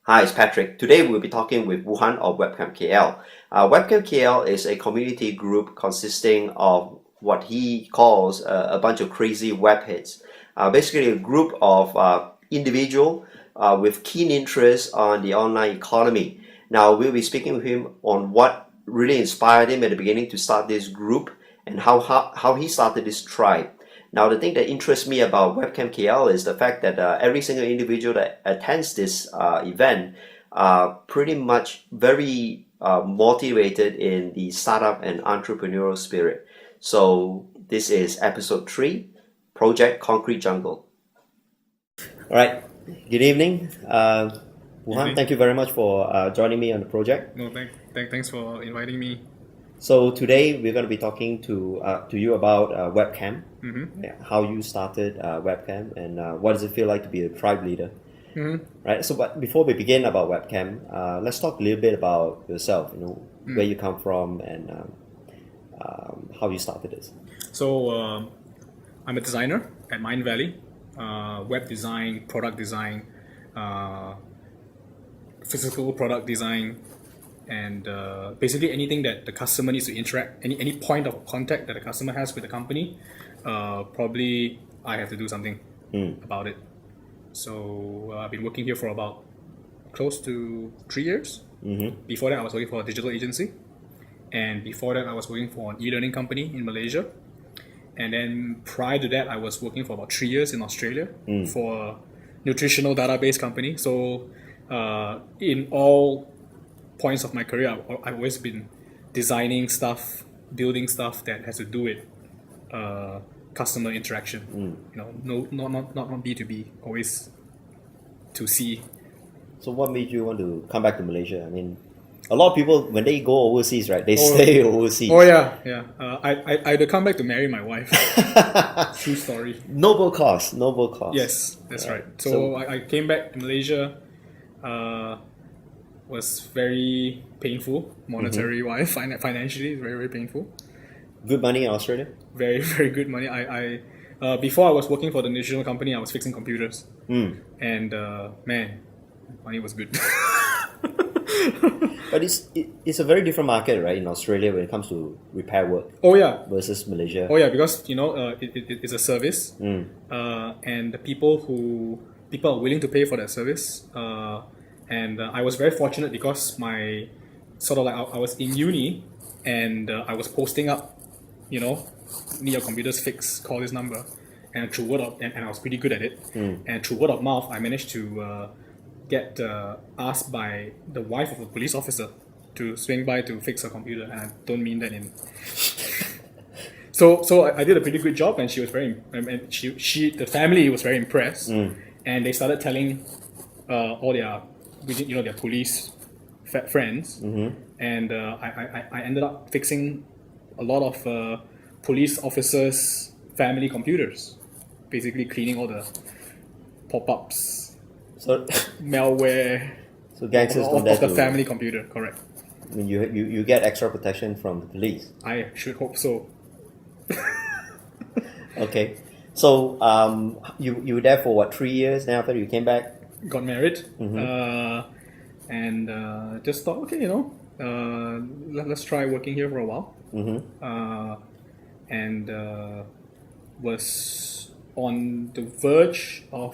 Hi, it's Patrick. Today we'll be talking with Wu Han of WebCamp KL. WebCamp KL is a community group consisting of what he calls a bunch of crazy webheads. Basically a group of individuals with keen interest on the online economy. Now we'll be speaking with him on what really inspired him at the beginning to start this group and how he started this tribe. Now, the thing that interests me about Webcamp KL is the fact that every single individual that attends this event are pretty much very motivated in the startup and entrepreneurial spirit. So this is episode 3, Project ConcreteJungle. All right, good evening. Wu Han, thank you very much for joining me on the project. No, thanks for inviting me. So today we're going to be talking to you about webcam, how you started webcam, and what does it feel like to be a tribe leader, right? So, but before we begin about webcam, let's talk a little bit about yourself. Where you come from and how you started this. So I'm a designer at Mindvalley, web design, product design, physical product design. And basically anything that the customer needs to interact, any point of contact that the customer has with the company, probably I have to do something about it. So I've been working here for about close to 3 years. Before that I was working for a digital agency, and before that I was working for an e-learning company in Malaysia, and then prior to that I was working for about 3 years in Australia for a nutritional database company. So in all points of my career, I've always been designing stuff, building stuff that has to do with customer interaction. Not B2B, always to C. So what made you want to come back to Malaysia? I mean, a lot of people, when they go overseas, right, they stay overseas. Oh yeah. I had to come back to marry my wife. True story. Noble cause. Yes, that's right. So I came back to Malaysia. Was very painful, monetary wise, financially, very, very painful. Good money in Australia? Very, very good money. I before I was working for the nutritional company, I was fixing computers. And man, money was good. But it's a very different market, right, in Australia when it comes to repair work. Oh yeah. Versus Malaysia. Oh yeah, because it's a service, and the people are willing to pay for that service. And I was very fortunate because I was in uni and I was posting up, need your computers fixed, call this number, and through word of, and I was pretty good at it. And through word of mouth, I managed to get asked by the wife of a police officer to swing by to fix her computer, and I don't mean that in. So I did a pretty good job, and she was very, and the family was very impressed, and they started telling all their their police friends, and I ended up fixing a lot of police officers' family computers, basically cleaning all the pop-ups, malware, so gangsters of the family computer. Correct. I mean, you get extra protection from the police. I should hope so. Okay, so you were there for what, 3 years? Then after you came back. Got married, and just thought, okay, let's try working here for a while. And was on the verge of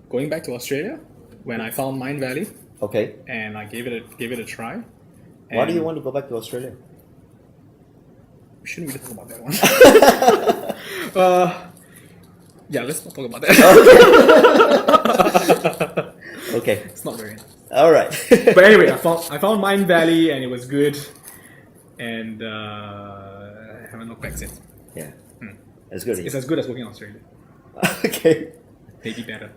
going back to Australia when I found Mindvalley. Okay. And I gave it a try. Why do you want to go back to Australia? Shouldn't we talk about that one? Yeah, let's not talk about that. Okay. It's not very nice. All right. But anyway, I found Mindvalley and it was good, and I haven't looked back since. Yeah. That's good. It's as good as working in Australia. Okay. Maybe better.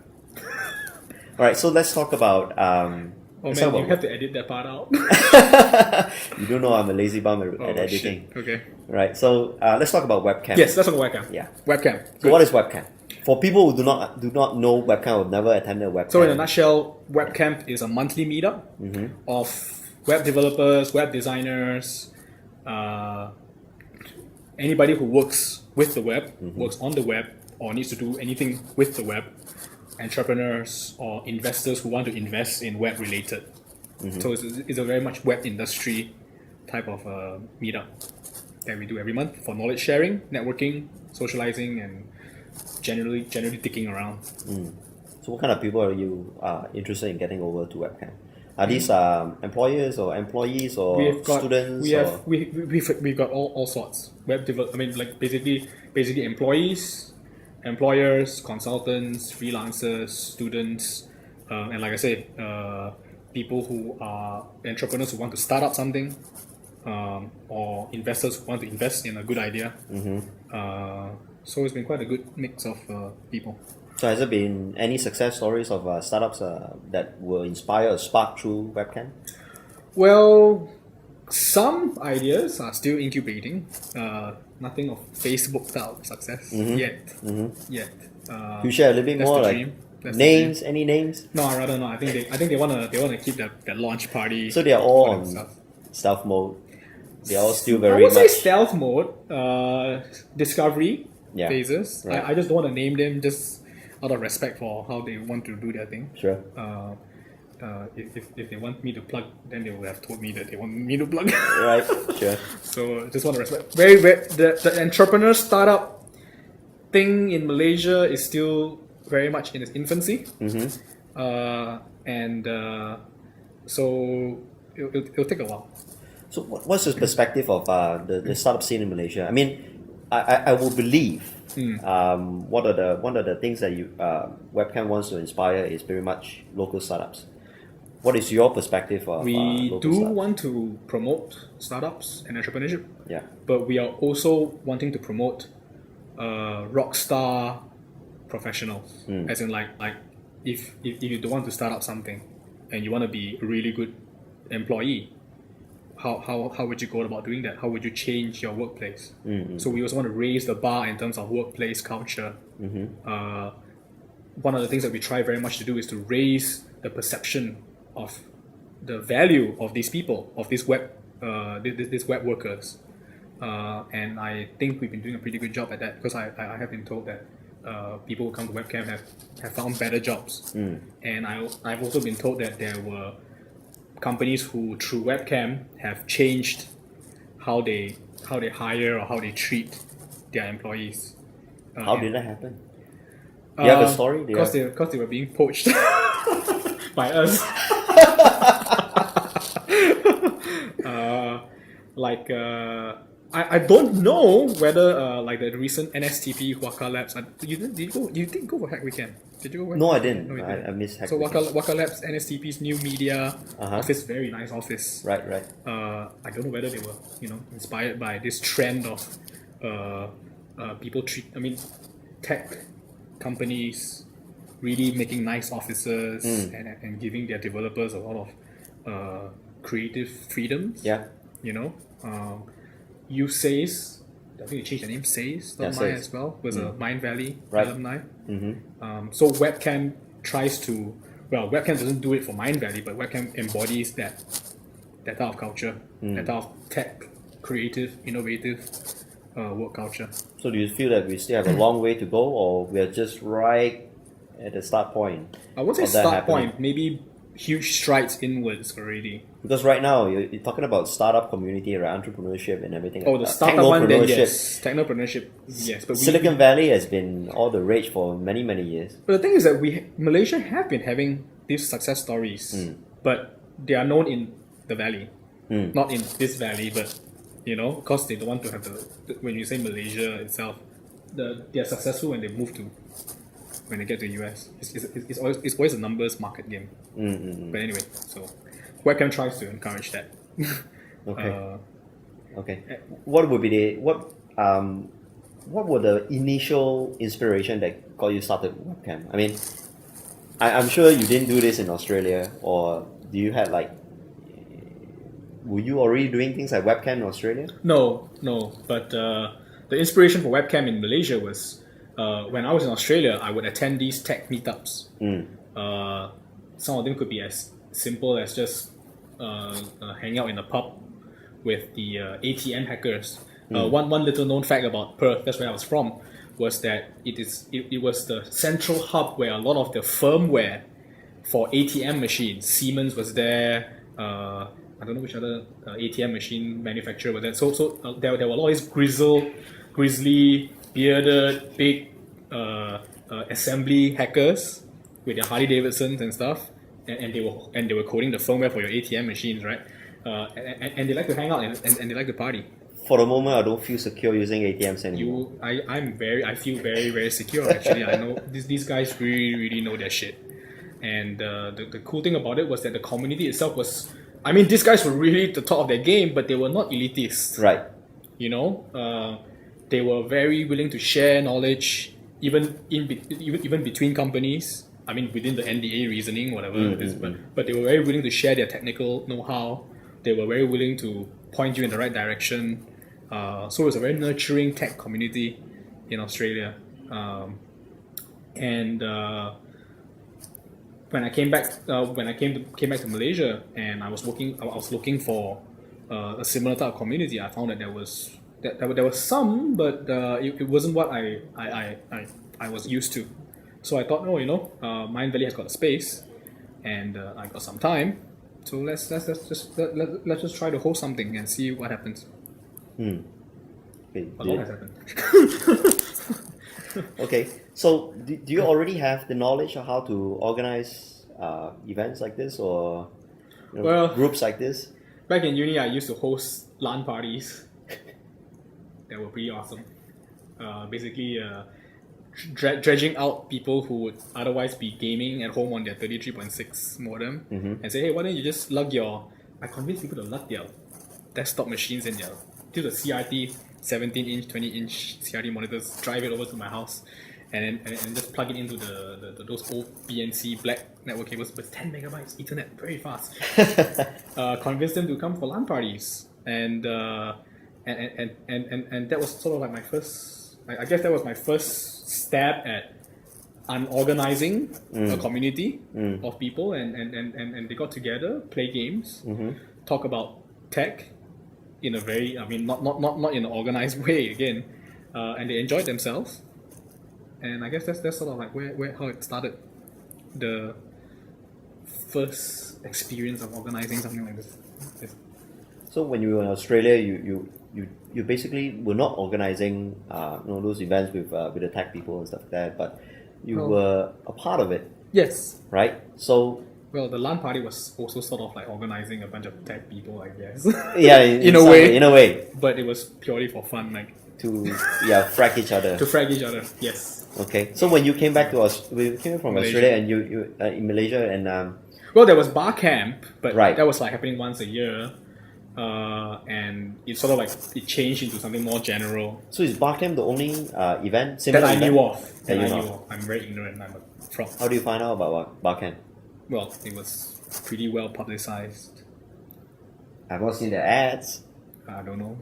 All right. So let's talk about. You have to edit that part out. You don't know I'm a lazy bum at editing. Shit. Okay. Right. So let's talk about webcam. Yes, let's talk about webcam. Yeah. Webcam. So what is webcam? For people who do not know webcam or have never attended a webcam. So in a nutshell, webcam is a monthly meetup of web developers, web designers, anybody who works with the web, works on the web, or needs to do anything with the web, entrepreneurs or investors who want to invest in web related. So it's a very much web industry type of meetup that we do every month for knowledge sharing, networking, socializing, and generally dicking around. So what kind of people are you interested in getting over to webcam? Are these employers or employees or students? We've got all sorts. Web develop. I mean, like basically employees, employers, consultants, freelancers, students, and like I said, people who are entrepreneurs who want to start up something, or investors who want to invest in a good idea. So it's been quite a good mix of people. So has there been any success stories of startups that were inspired or sparked through webcam? Well, some ideas are still incubating. Nothing of Facebook style success yet. Yet. Can you share a little bit more, like names? Any names? No, I rather not. I think they wanna keep that launch party. So they are all on stealth mode. They are all still very I would say much stealth mode, discovery phases. Right. I just don't want to name them just out of respect for how they want to do their thing. Sure. If they want me to plug, then they would have told me that they want me to plug. Right. Sure. So just want to respect. Very the entrepreneur startup thing in Malaysia is still very much in its infancy. So it'll take a while. So what's the perspective of the startup scene in Malaysia? I mean, I will believe one of the things that webcam wants to inspire is very much local startups. What is your perspective of we local do startups? want to promote startups and entrepreneurship. Yeah. But we are also wanting to promote rockstar professionals. As in like if you don't want to start up something and you want to be a really good employee, how would you go about doing that? How would you change your workplace? So we also want to raise the bar in terms of workplace culture. One of the things that we try very much to do is to raise the perception of the value of these people, of these web workers. And I think we've been doing a pretty good job at that, because I have been told that people who come to webcam have found better jobs. And I've also been told that there were companies who through webcam have changed how they hire or how they treat their employees. How did that happen? Do you have a story? Because they were being poached by us. I don't know whether like the recent NSTP Waka Labs. You didn't go for Hack Weekend? Did you go? No, I didn't. No, you I missed Hack So Weekend. Waka Labs NSTP's new media office, very nice office. Right. I don't know whether they were inspired by this trend of people tech companies really making nice offices and giving their developers a lot of creative freedoms. Yeah. You Says, I think they changed the name, Says.my Says. as well, was a Mind Valley Right. alumni. So webcam webcam doesn't do it for Mind Valley, but webcam embodies that type of culture, that type of tech, creative, innovative work culture. So do you feel that we still have a long way to go, or we are just right at the start point? I won't say of that start happening? point, maybe huge strides inwards already. Because right now you're talking about startup community, right? Entrepreneurship and everything. Oh, the startup one, then technopreneurship. yes. Technopreneurship, yes. But Silicon Valley has been all the rage for many, many years. But the thing is that Malaysia have been having these success stories, but they are known in the valley, not in this valley. But because they don't want to have when you say Malaysia itself, they are successful when they get to US. It's always a numbers market game. But anyway, so webcam tries to encourage that. Okay. Okay. What would be what were the initial inspiration that got you started with webcam? I mean, I'm sure you didn't do this in Australia, or do you had were you already doing things like webcam in Australia? No. But the inspiration for webcam in Malaysia was when I was in Australia, I would attend these tech meetups. Some of them could be as simple as just hanging out in a pub with the ATM hackers. One little known fact about Perth, that's where I was from. was that it was the central hub where a lot of the firmware for ATM machines, Siemens was there. I don't know which other ATM machine manufacturer was there. So there were a lot of these grizzly, bearded, big assembly hackers with their Harley Davidsons and stuff, and they were coding the firmware for your ATM machines, right? And they like to hang out and they like to party. For the moment, I don't feel secure using ATMs anymore. I feel very, very secure actually. I know these guys really know their shit. And the cool thing about it was that the community itself was, I mean, these guys were really the top of their game, but they were not elitist. Right. You know, they were very willing to share knowledge, even between companies. I mean, within the NDA reasoning, whatever it is, but they were very willing to share their technical know-how. They were very willing to point you in the right direction. So it was a very nurturing tech community in Australia. When I came back, came back to Malaysia, and I was looking for a similar type of community. I found that there was some, but it wasn't what I was used to. So I thought, Mind Valley has got a space, and I got some time. So let's just try to host something and see what happens. Okay. A lot has happened. Okay, so do you already have the knowledge of how to organize events like this, or groups like this? Back in uni, I used to host LAN parties. That were pretty awesome. Basically, dredging out people who would otherwise be gaming at home on their 33.6 modem and say, hey, why don't you just I convinced people to lug their desktop machines and do the CRT 17-inch, 20-inch CRT monitors, drive it over to my house, and just plug it into those old BNC black network cables with 10 megabytes Ethernet, very fast. Convinced them to come for LAN parties, and that was sort of like my first. I guess that was my first stab at unorganizing a community of people, and they got together, play games, talk about tech in a very, not in an organized way again, and they enjoyed themselves. And I guess that's sort of like where how it started, the first experience of organizing something like this. So when you were in Australia, you basically were not organizing those events with the tech people and stuff like that, but you were a part of it. Yes. Right? So well, the LAN party was also sort of like organizing a bunch of tech people, I guess. Yeah, in a way. But it was purely for fun, like to frag each other. To frag each other, yes. Okay. So when you came back to you came from Malaysia. Australia, and you in Malaysia, and well, there was bar camp, but right. That was like happening once a year. And it sort of like it changed into something more general. So is Barcamp the only event that I knew of? I'm very ignorant. I'm a fraud. How do you find out about Barcamp? Well, it was pretty well publicized. I've not seen the ads. I don't know.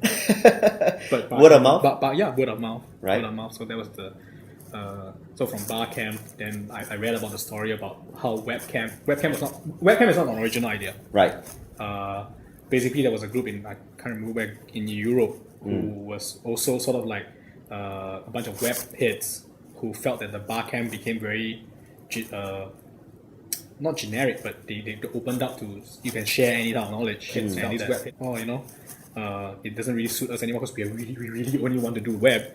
But word of mouth? But yeah, word of mouth. Right. Word of mouth. So that was the. So from Barcamp, then I read about the story about how webcam is not an original idea. Right. Basically, there was a group I can't remember where, in Europe, who was also sort of like a bunch of web heads who felt that the Barcamp became very, not generic, but they opened up to, you can share any type of knowledge. And these web heads, it doesn't really suit us anymore because we really only want to do web.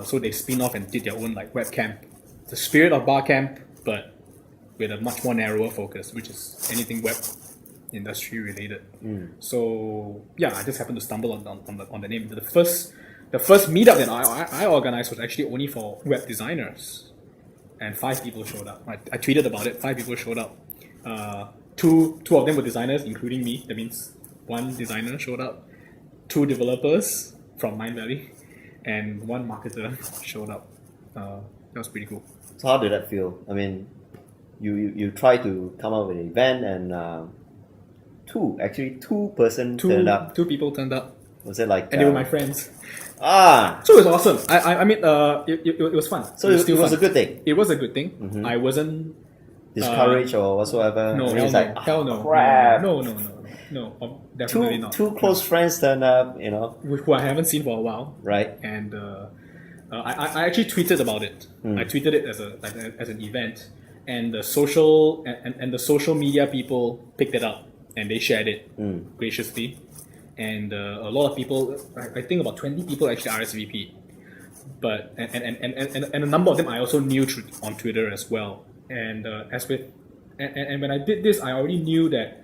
So they spin off and did their own like webcamp. The spirit of Barcamp, but with a much more narrower focus, which is anything web industry related. So yeah, I just happened to stumble on the name. The first meetup that I organized was actually only for web designers, and 5 people showed up. I tweeted about it. 5 people showed up. Two of them were designers, including me. That means 1 designer showed up, 2 developers from Mind Valley, and 1 marketer showed up. That was pretty cool. So how did that feel? I mean, you try to come up with an event, and 2 person turned up. 2 people turned up. Was it like? And they were my friends. So it was awesome. I mean, it was fun. So it was a good thing. It was a good thing. I wasn't discouraged or whatsoever. No, hell no. Crap. No, definitely not. 2 close friends turned up, who I haven't seen for a while. Right. And I actually tweeted about it. I tweeted it as an event, and the social media people picked it up and they shared it graciously, and a lot of people, I think about 20 people actually RSVP, but and a number of them I also knew on Twitter as well. And and when I did this, I already knew that.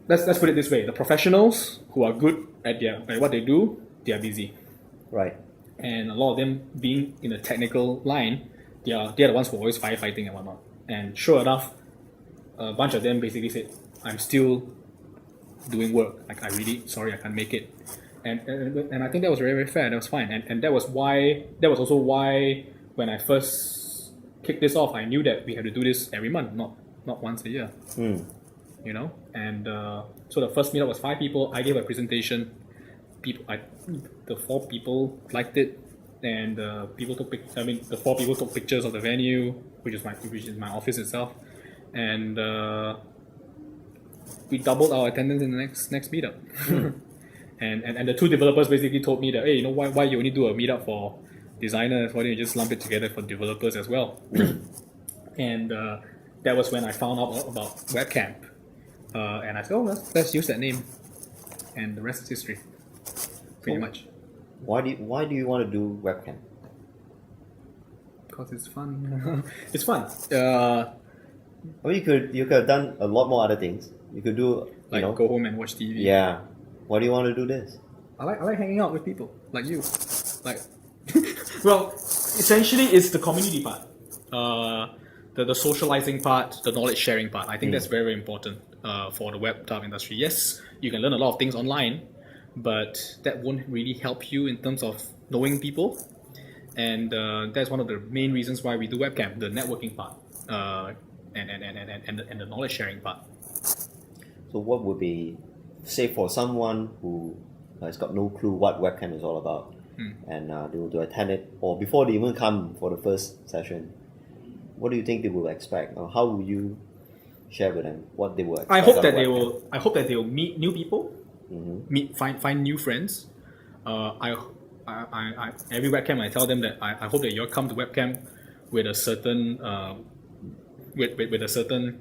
Let's put it this way: the professionals who are good at what they do, they are busy. Right. And a lot of them being in a technical line, they're the ones who are always firefighting and whatnot. And sure enough, a bunch of them basically said, "I'm still doing work. Like I really sorry I can't make it." And I think that was very, very fair. That was fine. And that was also why when I first kicked this off, I knew that we had to do this every month, not once a year. You know, and so the first meetup was 5 people. I gave a presentation. The 4 people liked it, and the 4 people took pictures of the venue, which is my office itself, and we doubled our attendance in the next meetup. and the 2 developers basically told me that, hey, you know why you only do a meetup for designers? Why don't you just lump it together for developers as well? And that was when I found out about Webcamp. And I said, oh, let's use that name, and the rest is history, pretty much. Why do you want to do webcam? Because it's fun. It's fun. I mean, you could have done a lot more other things. You could do go home and watch TV. Yeah. Why do you want to do this? I like hanging out with people like you. Like, well, essentially, it's the community part. The socializing part, the knowledge sharing part. I think that's very, very important for the web dev industry. Yes, you can learn a lot of things online, but that won't really help you in terms of knowing people. And that's one of the main reasons why we do webcam, the networking part and the knowledge sharing part. So what would be, say for someone who has got no clue what webcam is all about, and they will attend it, or before they even come for the first session, what do you think they will expect, or how will you share with them what they will expect? I hope that they will meet new people, find new friends. I every webcam I tell them that I hope that you'll come to webcam with a certain with a certain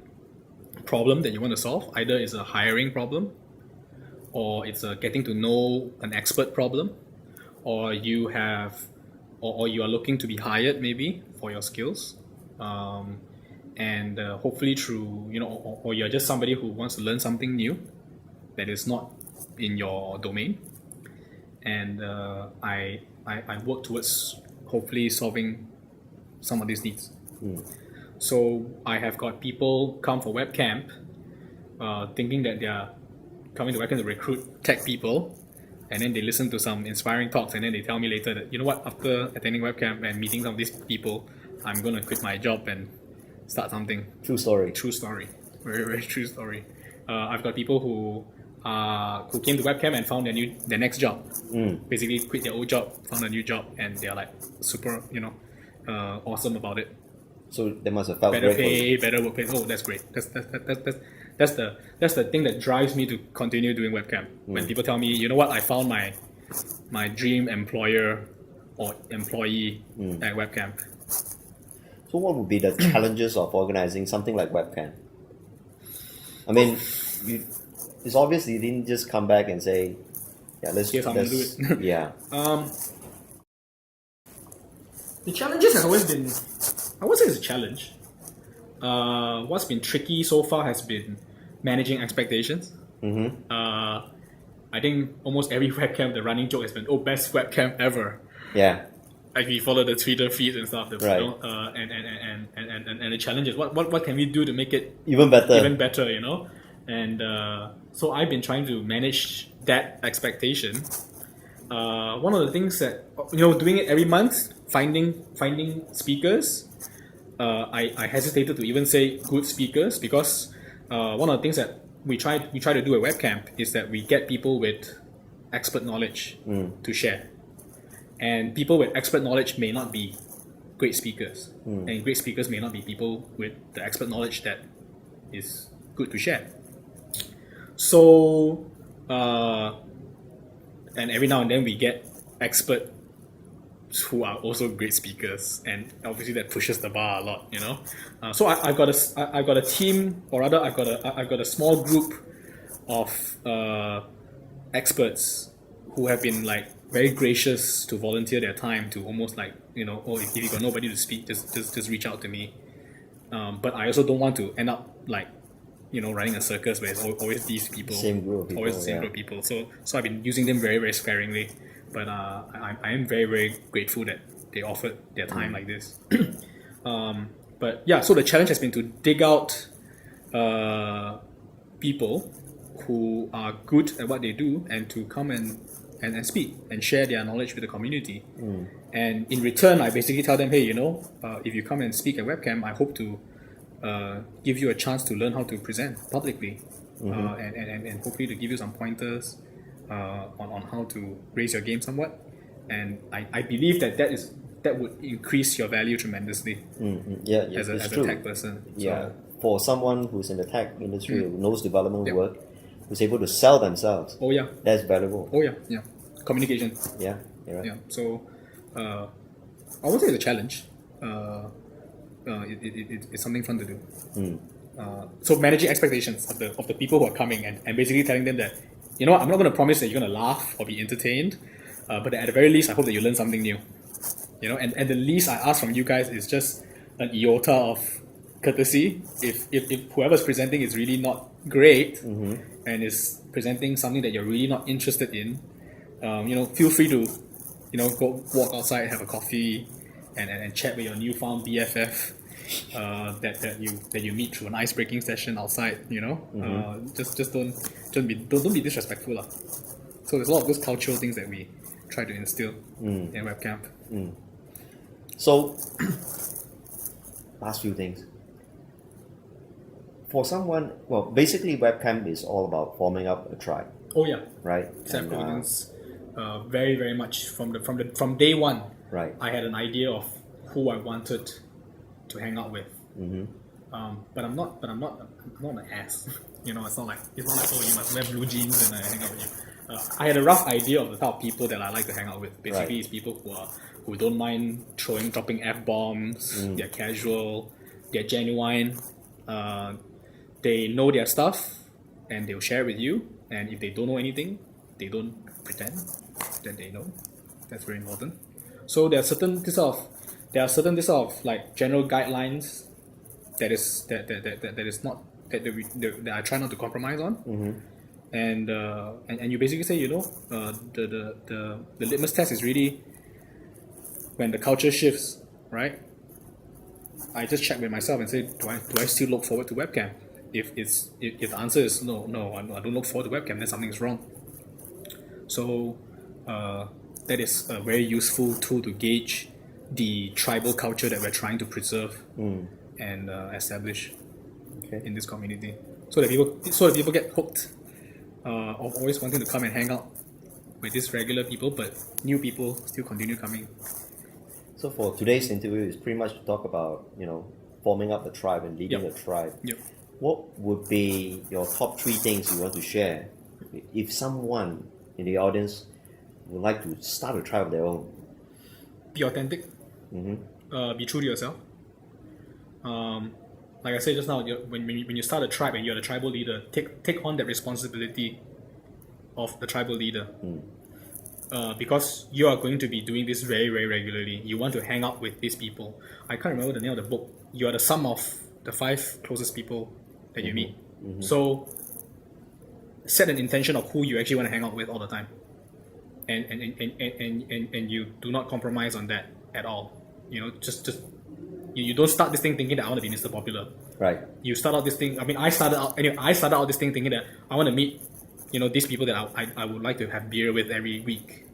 problem that you want to solve. Either it's a hiring problem, or it's a getting to know an expert problem, or you are looking to be hired maybe for your skills. And hopefully through, or you're just somebody who wants to learn something new that is not in your domain. And I work towards hopefully solving some of these needs. So I have got people come for webcamp thinking that they are coming to webcamp to recruit tech people, and then they listen to some inspiring talks, and then they tell me later that, you know what, after attending webcamp and meeting some of these people, I'm going to quit my job and start something. True story. Very, very true story. I've got people who came to webcam and found their next job. Basically quit their old job, found a new job, and they're like super, awesome about it. So they must have felt better great pay, better workplace. Oh, that's great. That's the thing that drives me to continue doing webcam. When people tell me, you know what, I found my dream employer or employee at webcam. So what would be the challenges of organizing something like webcam? I mean, it's obvious you didn't just come back and say, yeah, let's do it. Yeah. The challenges have always been, I won't say it's a challenge. What's been tricky so far has been managing expectations. I think almost every webcam, the running joke has been, oh, best webcam ever. Yeah. Like we follow the Twitter feeds and stuff. Right. And the challenge is what can we do to make it even better, And so I've been trying to manage that expectation. One of the things that, doing it every month, finding speakers, I hesitated to even say good speakers, because one of the things that we try to do at webcam is that we get people with expert knowledge to share. And people with expert knowledge may not be great speakers. And great speakers may not be people with the expert knowledge that is good to share. So, and every now and then we get expert who are also great speakers, and obviously that pushes the bar a lot, you know. So I've got a team, or rather I've got a small group of experts who have been like very gracious to volunteer their time to almost like, you know, oh, if you got nobody to speak, just reach out to me. But I also don't want to end up like, you know, running a circus where it's always these people, Same group of people, always the same group of people. So I've been using them very, very sparingly. But I am very, very grateful that they offered their time like this. But yeah, so the challenge has been to dig out people who are good at what they do and to come and speak and share their knowledge with the community. And in return, I basically tell them, hey, you know, if you come and speak at WebCamp, I hope to give you a chance to learn how to present publicly, and hopefully to give you some pointers on how to raise your game somewhat. And I believe that would increase your value tremendously. Yeah, as a true. tech person. Yeah, for someone who's in the tech industry who knows development work, who's able to sell themselves. Oh yeah, that's valuable. Oh yeah, communication. Yeah, you're right. Yeah. So I won't say it's a challenge. It's something fun to do. So managing expectations of the people who are coming and basically telling them that, you know what, I'm not going to promise that you're going to laugh or be entertained, but at the very least, I hope that you learn something new. You know, and the least I ask from you guys is just an iota of courtesy. If whoever's presenting is really not great and is presenting something that you're really not interested in, you know, feel free to, you know, go walk outside, have a coffee, and chat with your newfound BFF that you meet through an ice breaking session outside. You know, just don't be disrespectful lah. So there's a lot of those cultural things that we try to instill in WebCamp. So, last few things. For someone, well, basically WebCamp is all about forming up a tribe. Oh yeah, right. Self-confidence, very very much from day one. Right. I had an idea of who I wanted to hang out with. But I'm not an ass. You know, it's not like oh, you must wear blue jeans and I hang out with you. I had a rough idea of the type of people that I like to hang out with. Basically, it's people who don't mind dropping F-bombs. They're casual. They're genuine. They know their stuff, and they'll share it with you. And if they don't know anything, they don't pretend that they know. That's very important. So there are certain like general guidelines that I try not to compromise on. And you basically say, you know, the litmus test is really when the culture shifts, right? I just check with myself and say, do I still look forward to WebCamp? If the answer is no, I don't look forward to WebCamp, then something's wrong. So that is a very useful tool to gauge the tribal culture that we're trying to preserve and establish in this community, so that people get hooked of always wanting to come and hang out with these regular people, but new people still continue coming. So for today's interview, it's pretty much to talk about, you know, forming up a tribe and leading a tribe. What would be your top 3 things you want to share if someone in the audience would like to start a tribe of their own? Be authentic. Be true to yourself. Like I said just now, when you start a tribe and you're the tribal leader, take on that responsibility of the tribal leader. Because you are going to be doing this very, very regularly. You want to hang out with these people. I can't remember the name of the book. You are the sum of the 5 closest people that you meet. So set an intention of who you actually want to hang out with all the time. And you do not compromise on that at all. You know, just you don't start this thing thinking that I want to be Mr. Popular. Right. You start out this thing. I mean, I started out this thing thinking that I want to meet, you know, these people that I would like to have beer with every week,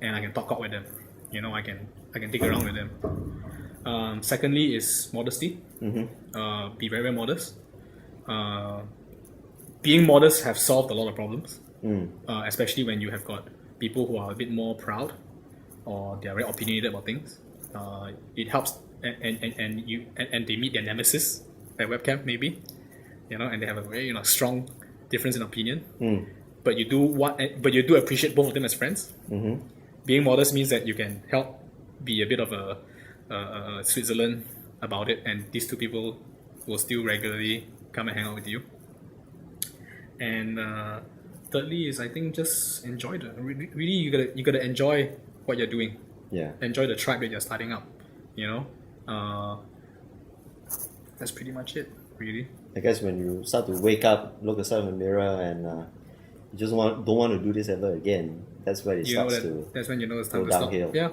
and I can talk with them. You know, I can dig around with them. Secondly is modesty. Be very, very modest. Being modest have solved a lot of problems, especially when you have got people who are a bit more proud or they are very opinionated about things. It helps, and they meet their nemesis at WebCamp maybe, you know, and they have a very, you know, strong difference in opinion. But you do appreciate both of them as friends. Being modest means that you can help be a bit of a Switzerland about it, and these two people will still regularly come and hang out with you. And thirdly is, I think, just enjoy really you gotta enjoy what you're doing. Yeah. Enjoy the tribe that you're starting up. You know, that's pretty much it, really. I guess when you start to wake up, look yourself in the mirror, and you just don't want to do this ever again, that's when it starts to that's when you know it's time go to downhill. stop. Yeah,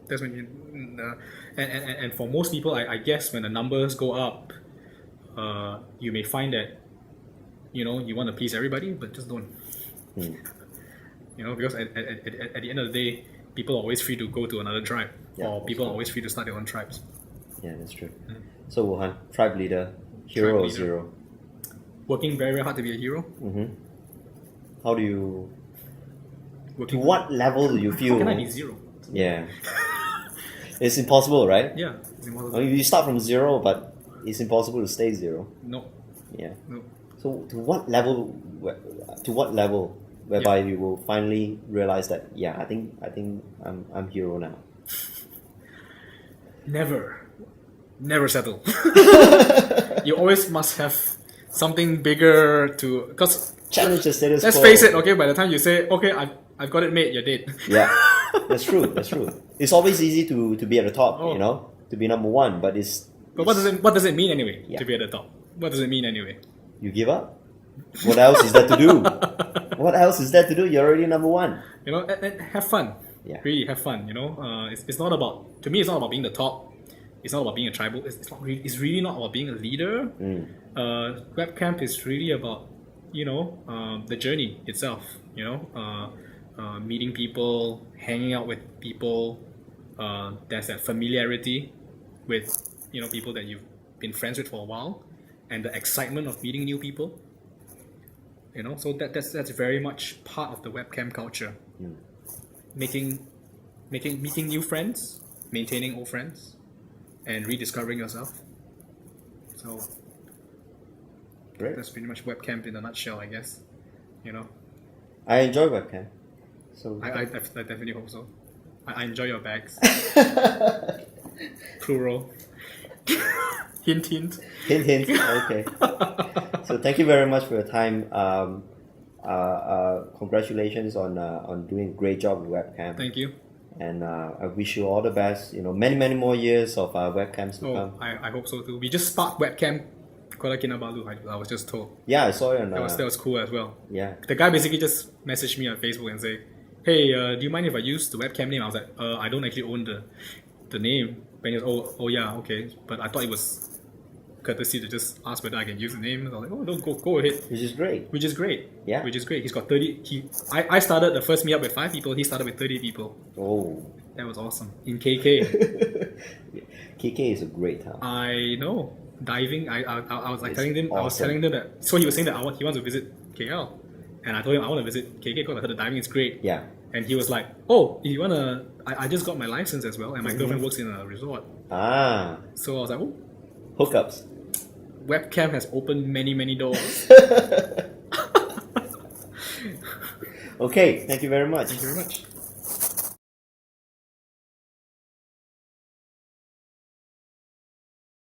that's when you and for most people, I guess when the numbers go up, you may find that you want to please everybody, but just don't. You know, because at the end of the day, people are always free to go to another tribe, or people are always free to start their own tribes. Yeah, that's true. So Wu Han, tribe leader, hero or zero? Working very, very hard to be a hero. How do you? To what level do you feel? How can I be zero? Yeah, it's impossible, right? Yeah, it's impossible. I mean, you start from zero, but it's impossible to stay zero. No. Yeah. No. So to what level? Whereby you will finally realize that I think I'm hero now. Never settle. You always must have something bigger to, because Challenge the status quo. let's face it, okay, by the time you say, okay, I've got it made, you're dead. Yeah, that's true. It's always easy to be at the top, to be number one, but What does it mean anyway, Yeah. to be at the top? What does it mean anyway? you give up. What else is there to do? What else is there to do? You're already number one. You know, and have fun. Yeah. Really have fun, you know. It's not about, to me, it's not about being the top. It's not about being a tribal. It's really not about being a leader. WebCamp is really about, the journey itself, meeting people, hanging out with people. There's that familiarity with, people that you've been friends with for a while, and the excitement of meeting new people. So that's very much part of the webcam culture. Meeting new friends, maintaining old friends, and rediscovering yourself. So Great. that's pretty much webcam in a nutshell, I guess. I enjoy webcam. So I definitely hope so. I enjoy your bags. Plural. Hint, hint. Hint. Okay. So thank you very much for your time. Congratulations on doing a great job with webcam. Thank you. And I wish you all the best. Many more years of webcams to come. I hope so too. We just sparked webcam KL. I was just told. Yeah, I saw it. That was cool as well. Yeah. The guy basically just messaged me on Facebook and say, "Hey, do you mind if I use the webcam name?" I was like, "I don't actually own the name." And he was, "Oh yeah, okay." But I thought it was courtesy to just ask whether I can use the name. I was like, "Oh, no, go ahead." Which is great. Yeah. Which is great. He's got 30. I started the first meetup with 5 people. He started with 30 people. Oh. That was awesome. In KK. KK is a great town. I know. Diving. I was like It's telling them. awesome. I was telling them that. So he was saying that he wants to visit KL, and I told him I want to visit KK because I heard the diving is great. Yeah. And he was like, "Oh, if you wanna, I just got my license as well, and my girlfriend works in a resort." Ah. So I was like, "Oh, Hookups. webcam has opened many doors." Okay, thank you very much. Thank you very much.